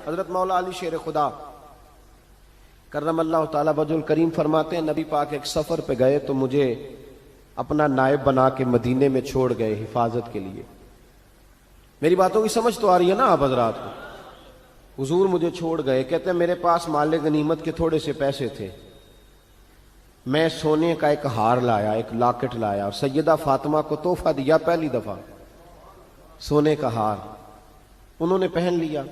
حضرت مولا علی شیر خدا کرم اللہ تعالیٰ وجہ الکریم فرماتے ہیں نبی پاک ایک سفر پہ گئے تو مجھے اپنا نائب بنا کے مدینے میں چھوڑ گئے حفاظت کے لیے. میری باتوں کی سمجھ تو آ رہی ہے نا آپ حضرات کو؟ حضور مجھے چھوڑ گئے، کہتے ہیں میرے پاس مال غنیمت کے تھوڑے سے پیسے تھے، میں سونے کا ایک ہار لایا، ایک لاکٹ لایا اور سیدہ فاطمہ کو تحفہ دیا پہلی دفعہ، سونے کا ہار انہوں نے پہن لیا.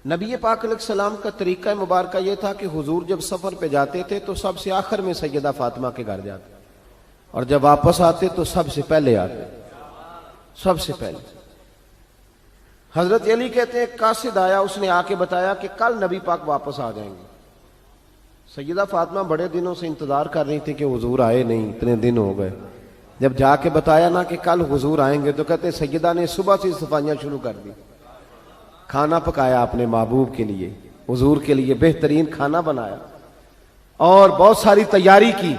نبی پاک علیہ السلام کا طریقہ مبارکہ یہ تھا کہ حضور جب سفر پہ جاتے تھے تو سب سے آخر میں سیدہ فاطمہ کے گھر جاتے اور جب واپس آتے تو سب سے پہلے آتے، سب سے پہلے. حضرت علی کہتے ہیں قاصد آیا، اس نے آ کے بتایا کہ کل نبی پاک واپس آ جائیں گے. سیدہ فاطمہ بڑے دنوں سے انتظار کر رہی تھی کہ حضور آئے نہیں، اتنے دن ہو گئے. جب جا کے بتایا نا کہ کل حضور آئیں گے تو کہتے سیدہ نے صبح سے صفائیاں شروع کر دی، کھانا پکایا اپنے محبوب کے لیے، حضور کے لیے بہترین کھانا بنایا اور بہت ساری تیاری کی.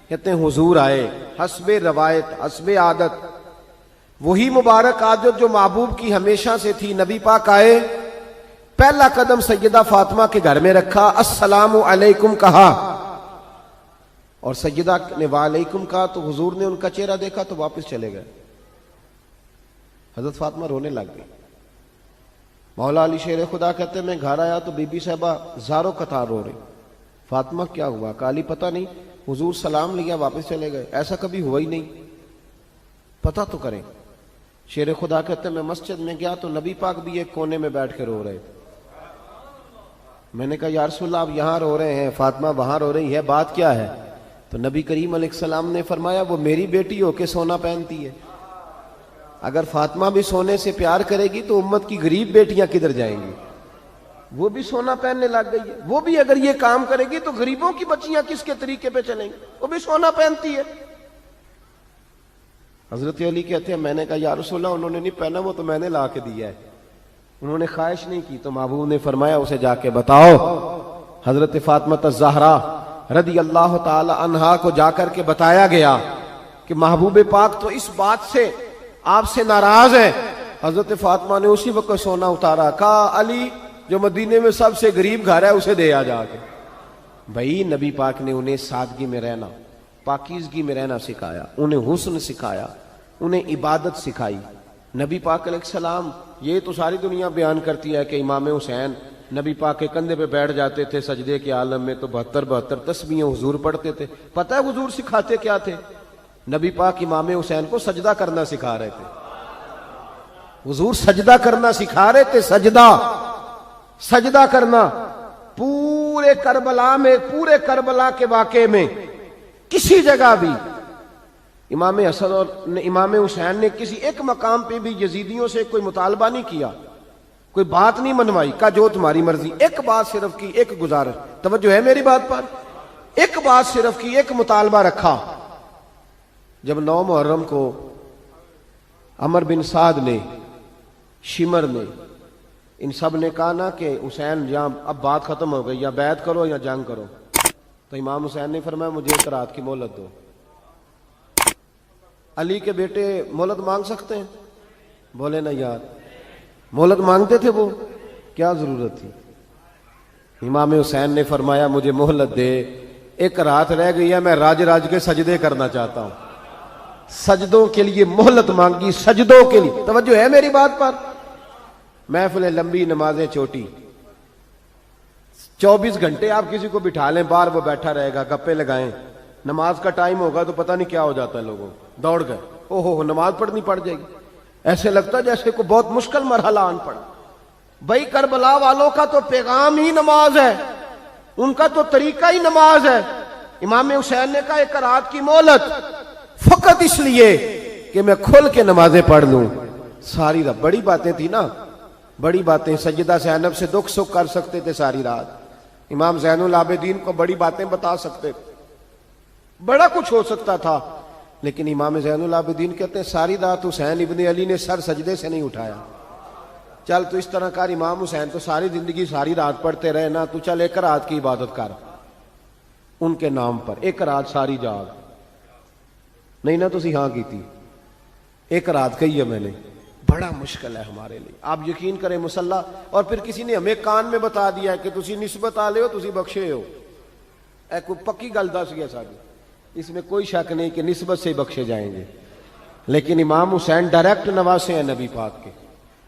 کہتے ہیں حضور آئے، حسب روایت حسب عادت، وہی مبارک عادت جو محبوب کی ہمیشہ سے تھی. نبی پاک آئے، پہلا قدم سیدہ فاطمہ کے گھر میں رکھا، السلام علیکم کہا اور سیدہ نے وعلیکم کہا تو حضور نے ان کا چہرہ دیکھا تو واپس چلے گئے. حضرت فاطمہ رونے لگ گئی. مولا علی شیر خدا کہتے ہیں میں گھر آیا تو بی بی صاحبہ زاروں قطار رو رہی. فاطمہ کیا ہوا؟ کالی پتہ نہیں، حضور سلام لیا واپس چلے گئے، ایسا کبھی ہوا ہی نہیں، پتہ تو کریں. شیر خدا کہتے ہیں میں مسجد میں گیا تو نبی پاک بھی ایک کونے میں بیٹھ کے رو رہے تھے. میں نے کہا یا رسول اللہ آپ یہاں رو رہے ہیں، فاطمہ وہاں رو رہی ہے، بات کیا ہے؟ تو نبی کریم علیہ السلام نے فرمایا وہ میری بیٹی ہو کے سونا پہنتی ہے، اگر فاطمہ بھی سونے سے پیار کرے گی تو امت کی غریب بیٹیاں کدھر جائیں گی؟ وہ بھی سونا پہننے لگ گئی ہے، وہ بھی اگر یہ کام کرے گی تو غریبوں کی بچیاں کس کے طریقے پہ چلیں گی؟ وہ بھی سونا پہنتی ہے. حضرت علی کہتے ہیں میں نے کہا یا رسول اللہ انہوں نے نہیں پہنا، وہ تو میں نے لا کے دیا ہے، انہوں نے خواہش نہیں کی. تو محبوب نے فرمایا اسے جا کے بتاؤ. حضرت فاطمہ الزہرا رضی اللہ تعالی عنہا کو جا کر کے بتایا گیا کہ محبوب پاک تو اس بات سے آپ سے ناراض ہے. حضرت فاطمہ نے اسی وقت سونا اتارا، کہا علی جو مدینے میں سب سے غریب گھر ہے اسے دے آ جا کے. بھائی نبی پاک نے انہیں سادگی میں رہنا، پاکیزگی میں رہنا سکھایا، انہیں حسن سکھایا، انہیں عبادت سکھائی. نبی پاک علیہ السلام، یہ تو ساری دنیا بیان کرتی ہے کہ امام حسین نبی پاک کے کندھے پہ بیٹھ جاتے تھے سجدے کے عالم میں تو 72 تسبیحیں حضور پڑھتے تھے. پتہ ہے حضور سکھاتے کیا تھے؟ نبی پاک امام حسین کو سجدہ کرنا سکھا رہے تھے. حضور سجدہ کرنا سکھا رہے تھے، سجدہ کرنا. پورے کربلا کے واقعے میں کسی جگہ بھی امام حسن اور امام حسین نے کسی ایک مقام پہ بھی یزیدیوں سے کوئی مطالبہ نہیں کیا، کوئی بات نہیں منوائی، کہا جو تمہاری مرضی. ایک بات صرف کی، ایک گزارش، توجہ ہے میری بات پر، ایک بات صرف کی، ایک مطالبہ رکھا. جب 9 محرم کو عمر بن سعد نے، شمر نے، ان سب نے کہا نا کہ حسین یا اب بات ختم ہو گئی، یا بیعت کرو یا جنگ کرو، تو امام حسین نے فرمایا مجھے ایک رات کی مہلت دو. علی کے بیٹے مہلت مانگ سکتے ہیں؟ بولے نا یار، مہلت مانگتے تھے وہ، کیا ضرورت تھی؟ امام حسین نے فرمایا مجھے مہلت دے، ایک رات رہ گئی ہے، میں راج کے سجدے کرنا چاہتا ہوں. سجدوں کے لیے مہلت مانگی، سجدوں کے لیے. توجہ ہے میری بات پر؟ محفلیں لمبی، نمازیں چھوٹی. 24 گھنٹے آپ کسی کو بٹھا لیں باہر، وہ بیٹھا رہے گا، گپے لگائیں. نماز کا ٹائم ہوگا تو پتہ نہیں کیا ہو جاتا ہے، لوگوں دوڑ گئے، او ہو نماز پڑھنی پڑ جائے گی. ایسے لگتا جیسے کوئی بہت مشکل مرحلہ آن پڑا. بھائی کربلا والوں کا تو پیغام ہی نماز ہے، ان کا تو طریقہ ہی نماز ہے. امام حسین نے کہا ایک رات کی مہلت، فقط اس لیے کہ میں کھل کے نمازیں پڑھ لوں. ساری رات بڑی باتیں تھی نا، بڑی باتیں. سیدہ زینب سے دکھ سکھ کر سکتے تھے ساری رات، امام زین العابدین کو بڑی باتیں بتا سکتے، بڑا کچھ ہو سکتا تھا. لیکن امام زین العابدین کہتے ہیں ساری رات حسین ابن علی نے سر سجدے سے نہیں اٹھایا. چل تو اس طرح کر، امام حسین تو ساری زندگی ساری رات پڑھتے رہے نا، تو چل ایک رات کی عبادت کر ان کے نام پر، ایک رات ساری جاگ. نہیں نا تسی ہاں کی تھی، ایک رات کہی ہے میں نے، بڑا مشکل ہے ہمارے لیے. آپ یقین کریں مسلح اور پھر کسی نے ہمیں کان میں بتا دیا ہے کہ تسی نسبت آ لے ہو, تسی بخشے ہو. اے کوئی پکی گل دس گیا ساری, اس میں کوئی شک نہیں کہ نسبت سے بخشے جائیں گے. لیکن امام حسین ڈائریکٹ نواسے ہیں نبی پاک کے.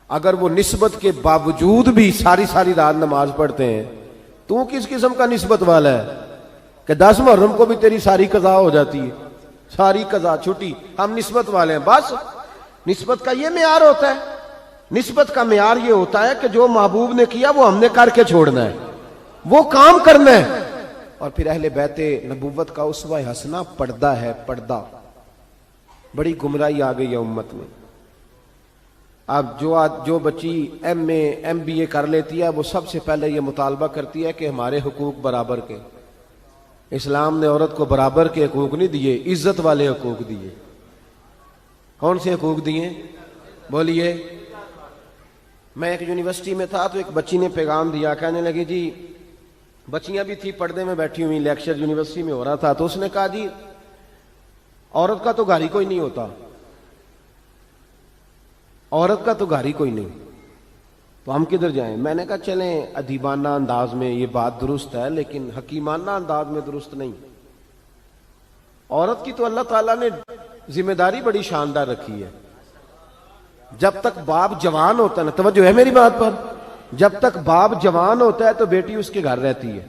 اگر وہ نسبت کے باوجود بھی ساری ساری رات نماز پڑھتے ہیں, تو کس قسم کا نسبت والا ہے کہ 10 محرم کو بھی تیری ساری قضا ہو جاتی ہے, ساری قضا چھٹی, ہم نسبت والے ہیں. بس نسبت کا یہ معیار ہوتا ہے. نسبت کا معیار یہ ہوتا ہے کہ جو محبوب نے کیا وہ ہم نے کر کے چھوڑنا ہے, وہ کام کرنا ہے. اور پھر اہل بیت نبوت کا اسوہ حسنہ پردہ ہے. پردہ بڑی گمراہی آ گئی ہے امت میں. اب جو بچی ایم بی اے کر لیتی ہے وہ سب سے پہلے یہ مطالبہ کرتی ہے کہ ہمارے حقوق برابر کے. اسلام نے عورت کو برابر کے حقوق نہیں دیے, عزت والے حقوق دیے. کون سے حقوق دیے بولیے؟ میں ایک یونیورسٹی میں تھا تو ایک بچی نے پیغام دیا, کہنے لگی جی, بچیاں بھی تھی پردے میں بیٹھی ہوئی, لیکچر یونیورسٹی میں ہو رہا تھا, تو اس نے کہا جی عورت کا تو گھر ہی کوئی نہیں ہوتا, عورت کا تو گھر ہی کوئی نہیں, تو ہم کدھر جائیں؟ میں نے کہا چلیں ادیبانہ انداز میں یہ بات درست ہے لیکن حکیمانہ انداز میں درست نہیں. عورت کی تو اللہ تعالیٰ نے ذمہ داری بڑی شاندار رکھی ہے. جب تک باپ جوان ہوتا ہے نا, توجہ ہے میری بات پر, جب تک باپ جوان ہوتا ہے تو بیٹی اس کے گھر رہتی ہے,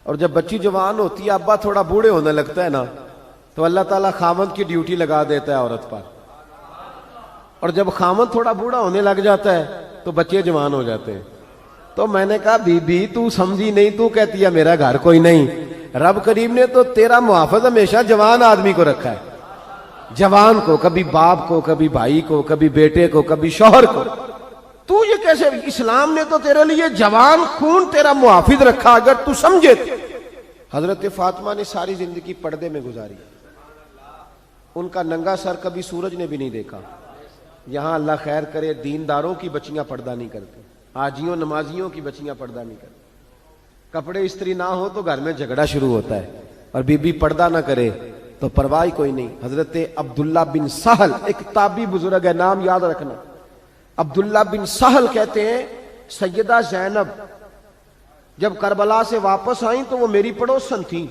اور جب بچی جوان ہوتی ہے, ابا تھوڑا بوڑھے ہونے لگتا ہے نا, تو اللہ تعالیٰ خامند کی ڈیوٹی لگا دیتا ہے عورت پر. اور جب خامند تھوڑا بوڑھا ہونے لگ جاتا ہے تو بچے جوان ہو جاتے ہیں. تو میں نے کہا بی بی تو سمجھی نہیں, تو کہتی ہے میرا گھر کوئی نہیں. رب کریم نے تو تیرا محافظ ہمیشہ جوان آدمی کو رکھا ہے, جوان کو, کبھی باپ کو, کبھی بھائی کو, کبھی بیٹے کو, کبھی شوہر کو. تو یہ کیسے؟ اسلام نے تو تیرے لیے جوان خون تیرا محافظ رکھا, اگر تو سمجھے. حضرت فاطمہ نے ساری زندگی پردے میں گزاری, ان کا ننگا سر کبھی سورج نے بھی نہیں دیکھا. یہاں اللہ خیر کرے دینداروں کی بچیاں پردہ نہیں کرتی, حاجیوں نمازیوں کی بچیاں پردہ نہیں کرتی. کپڑے استری نہ ہو تو گھر میں جھگڑا شروع ہوتا ہے, اور بی بی پردہ نہ کرے تو پرواہ کوئی نہیں. حضرت عبداللہ بن سہل ایک تابعی بزرگ ہے, نام یاد رکھنا. عبداللہ بن سہل کہتے ہیں سیدہ زینب جب کربلا سے واپس آئیں تو وہ میری پڑوسن تھیں.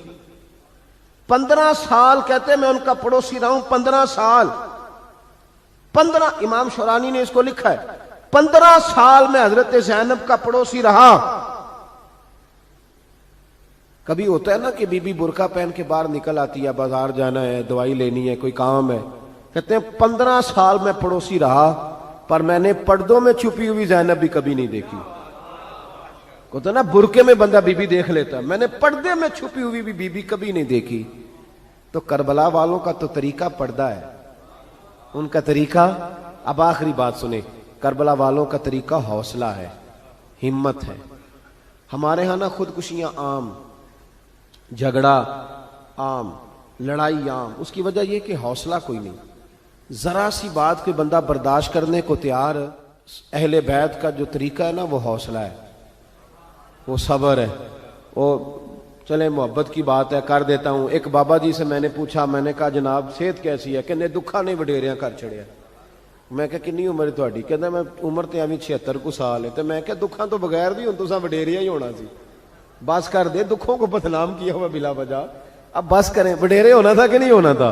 15 سال کہتے میں ان کا پڑوسی رہا ہوں, 15 سال. 15, امام شورانی نے اس کو لکھا ہے, 15 سال میں حضرت زینب کا پڑوسی رہا. کبھی ہوتا ہے نا کہ بی بی برقع پہن کے باہر نکل آتی ہے, بازار جانا ہے, دوائی لینی ہے, کوئی کام ہے. کہتے ہیں 15 سال میں پڑوسی رہا, پر میں نے پردوں میں چھپی ہوئی زینب بھی کبھی نہیں دیکھی. ہوتا ہے نا برقعے میں بندہ بی بی دیکھ لیتا, میں نے پردے میں چھپی ہوئی بھی بی بی کبھی نہیں دیکھی. تو کربلا والوں کا تو طریقہ پردہ ہے, ان کا طریقہ. اب آخری بات سنیں, کربلا والوں کا طریقہ حوصلہ ہے, ہمت ہے. ہمارے ہاں نا خودکشیاں عام, جھگڑا عام, لڑائی عام. اس کی وجہ یہ کہ حوصلہ کوئی نہیں. ذرا سی بات کوئی بندہ برداشت کرنے کو تیار. اہل بیت کا جو طریقہ ہے نا وہ حوصلہ ہے, وہ صبر ہے. وہ چلے محبت کی بات ہے کر دیتا ہوں. ایک بابا جی سے میں نے پوچھا, میں نے کہا جناب صحت کیسی ہے؟ کہ دکھا نہیں وڈیریاں کر چھڑیا. میں کہا کنی عمر تہاڈی؟ کہندا میں عمر تے ایویں 76 کو سال ہے. تے میں کہا دکھاں تو بغیر بھی ہن تساں وڈیریا ہی ہونا سی. بس کر دے, دکھوں کو بدنام کیا ہوا بلا وجہ. اب بس کریں, وڈیرے ہونا تھا کہ نہیں ہونا تھا؟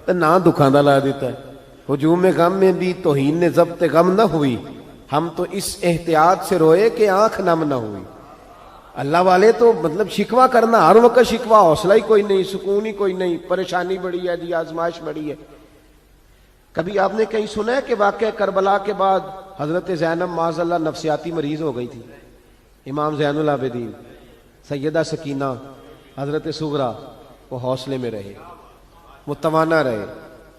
تو نہ دکھاں دا لا دیتا ہے. ہجوم غم میں بھی توہین نے ضبط غم نہ ہوئی, ہم تو اس احتیاط سے روئے کہ آنکھ نم نہ ہوئی. اللہ والے تو مطلب شکوہ کرنا ہر وقت شکوہ, حوصلہ ہی کوئی نہیں, سکون ہی کوئی نہیں, پریشانی بڑی ہے جی, آزمائش بڑی ہے. کبھی آپ نے کہیں سنا ہے کہ واقعہ کربلا کے بعد حضرت زینب معاذ اللہ نفسیاتی مریض ہو گئی تھی؟ امام زین العابدین, سیدہ سکینہ, حضرت صغرا, وہ حوصلے میں رہے, متوانا رہے.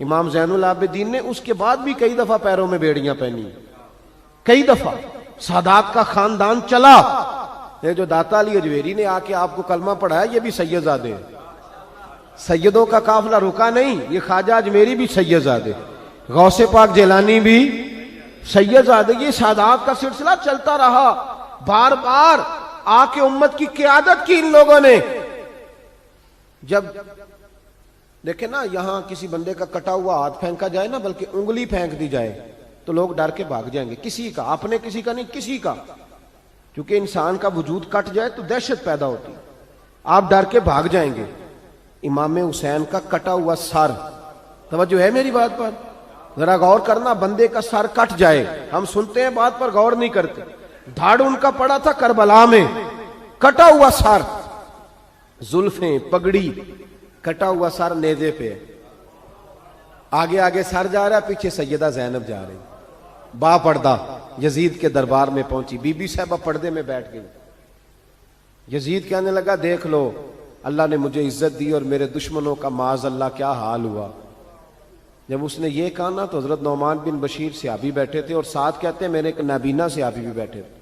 امام زین العابدین نے اس کے بعد بھی کئی دفعہ پیروں میں بیڑیاں پہنی, کئی دفعہ. سادات کا خاندان چلا. یہ جو داتا علی اجویری نے آ کے آپ کو کلمہ پڑھایا یہ بھی سید زادے ہیں. سیدوں کا قافلہ رکا نہیں, یہ خواجہ اجمیری بھی سید زادے, غوث پاک جیلانی بھی سید زادے. یہ سادات کا سلسلہ چلتا رہا. بار بار آ کے امت کی قیادت کی ان لوگوں نے. جب دیکھیں نا یہاں کسی بندے کا کٹا ہوا ہاتھ پھینکا جائے نا, بلکہ انگلی پھینک دی جائے, تو لوگ ڈر کے بھاگ جائیں گے، کسی کا، اپنے کسی کا نہیں، کسی کا، کیونکہ انسان کا وجود کٹ جائے تو دہشت پیدا ہوتی، آپ ڈر کے بھاگ جائیں گے۔ امام حسین کا کٹا ہوا سر، توجہ ہے میری بات پر؟ ذرا غور کرنا، بندے کا سر کٹ جائے، ہم سنتے ہیں بات پر غور نہیں کرتے۔ دھاڑ ان کا پڑا تھا کربلا میں، کٹا ہوا سر، زلفیں، پگڑی، کٹا ہوا سر نیزے پہ، آگے آگے سر جا رہا ہے، پیچھے سیدہ زینب جا رہی، با پردہ یزید کے دربار میں پہنچی، بی بی صاحبہ پردے میں بیٹھ گئی۔ یزید کہنے لگا دیکھ لو اللہ نے مجھے عزت دی اور میرے دشمنوں کا معاذ اللہ کیا حال ہوا۔ جب اس نے یہ کہا نا تو حضرت نعمان بن بشیر صحابی بیٹھے تھے، اور ساتھ کہتے ہیں میرے ایک نابینا صحابی بھی بیٹھے تھے۔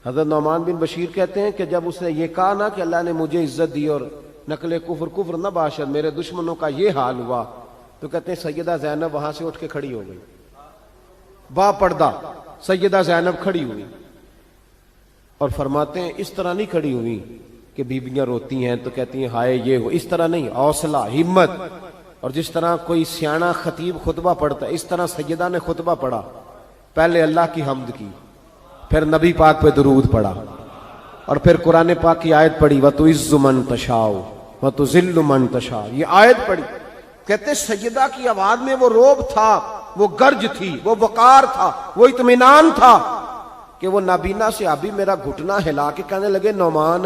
حضرت نعمان بن بشیر کہتے ہیں کہ جب اس نے یہ کہا نا کہ اللہ نے مجھے عزت دی اور نقل کفر کفر نہ باشد، میرے دشمنوں کا یہ حال ہوا، تو کہتے ہیں سیدہ زینب وہاں سے اٹھ کے کھڑی ہو گئی، با پردہ سیدہ زینب کھڑی ہوئی، اور فرماتے ہیں اس طرح نہیں کھڑی ہوئی کہ بیبیاں روتی ہیں تو کہتی ہیں ہائے یہ ہو، اس طرح نہیں، حوصلہ، ہمت، اور جس طرح کوئی سیاںا خطیب خطبہ پڑھتا ہے اس طرح سیدہ نے خطبہ پڑھا، پہلے اللہ کی حمد کی، پھر نبی پاک پہ درود پڑھا، اور پھر قرآن پاک کی آیت پڑھی وَتُعِزُّ مَن تَشَاءُ وَتُذِلُّ مَن تَشَاءُ، یہ آیت پڑھی۔ کہتے سیدہ کی آواز میں وہ روب تھا، وہ گرج تھی، وہ وقار تھا، وہ اطمینان تھا کہ وہ نابینا صحابی میرا گھٹنا ہلا کے کہنے لگے نعمان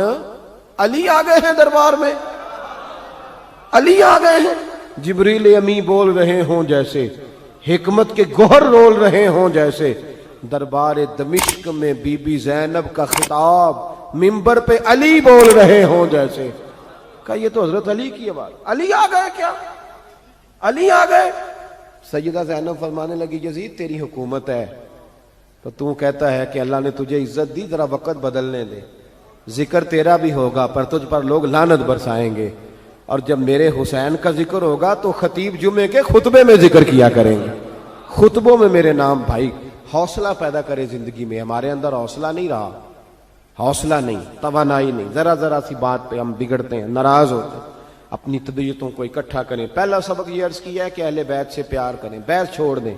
علی آ گئے ہیں دربار میں، علی آ گئے ہیں، جبریل امی بول رہے ہوں جیسے، حکمت کے گوہر رول رہے ہوں جیسے، دربار دمشق میں بی بی زینب کا خطاب منبر پہ علی بول رہے ہوں جیسے۔ کہا یہ تو حضرت علی کی آواز، علی آ گئے کیا، علی آ گئے؟ سیدہ زینب فرمانے لگی یزید تیری حکومت ہے تو تو کہتا ہے کہ اللہ نے تجھے عزت دی، ذرا وقت بدلنے دے، ذکر تیرا بھی ہوگا پر تجھ پر لوگ لعنت برسائیں گے، اور جب میرے حسین کا ذکر ہوگا تو خطیب جمعے کے خطبے میں ذکر کیا کریں گے، خطبوں میں میرے نام۔ بھائی حوصلہ پیدا کرے زندگی میں، ہمارے اندر حوصلہ نہیں رہا، حوصلہ نہیں، توانائی نہیں، ذرا ذرا سی بات پہ ہم بگڑتے ہیں، ناراض ہوتے ہیں، اپنی طبیعتوں کو اکٹھا کریں۔ پہلا سبق یہ عرض کیا ہے کہ اہل بیت سے پیار کریں، بحث چھوڑ دیں،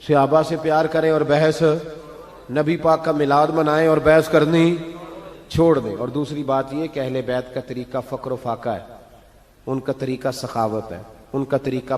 صحابہ سے پیار کریں اور بحث، نبی پاک کا میلاد منائیں اور بحث کرنی چھوڑ دیں۔ اور دوسری بات یہ کہ اہل بیت کا طریقہ فقر و فاقہ ہے، ان کا طریقہ سخاوت ہے، ان کا طریقہ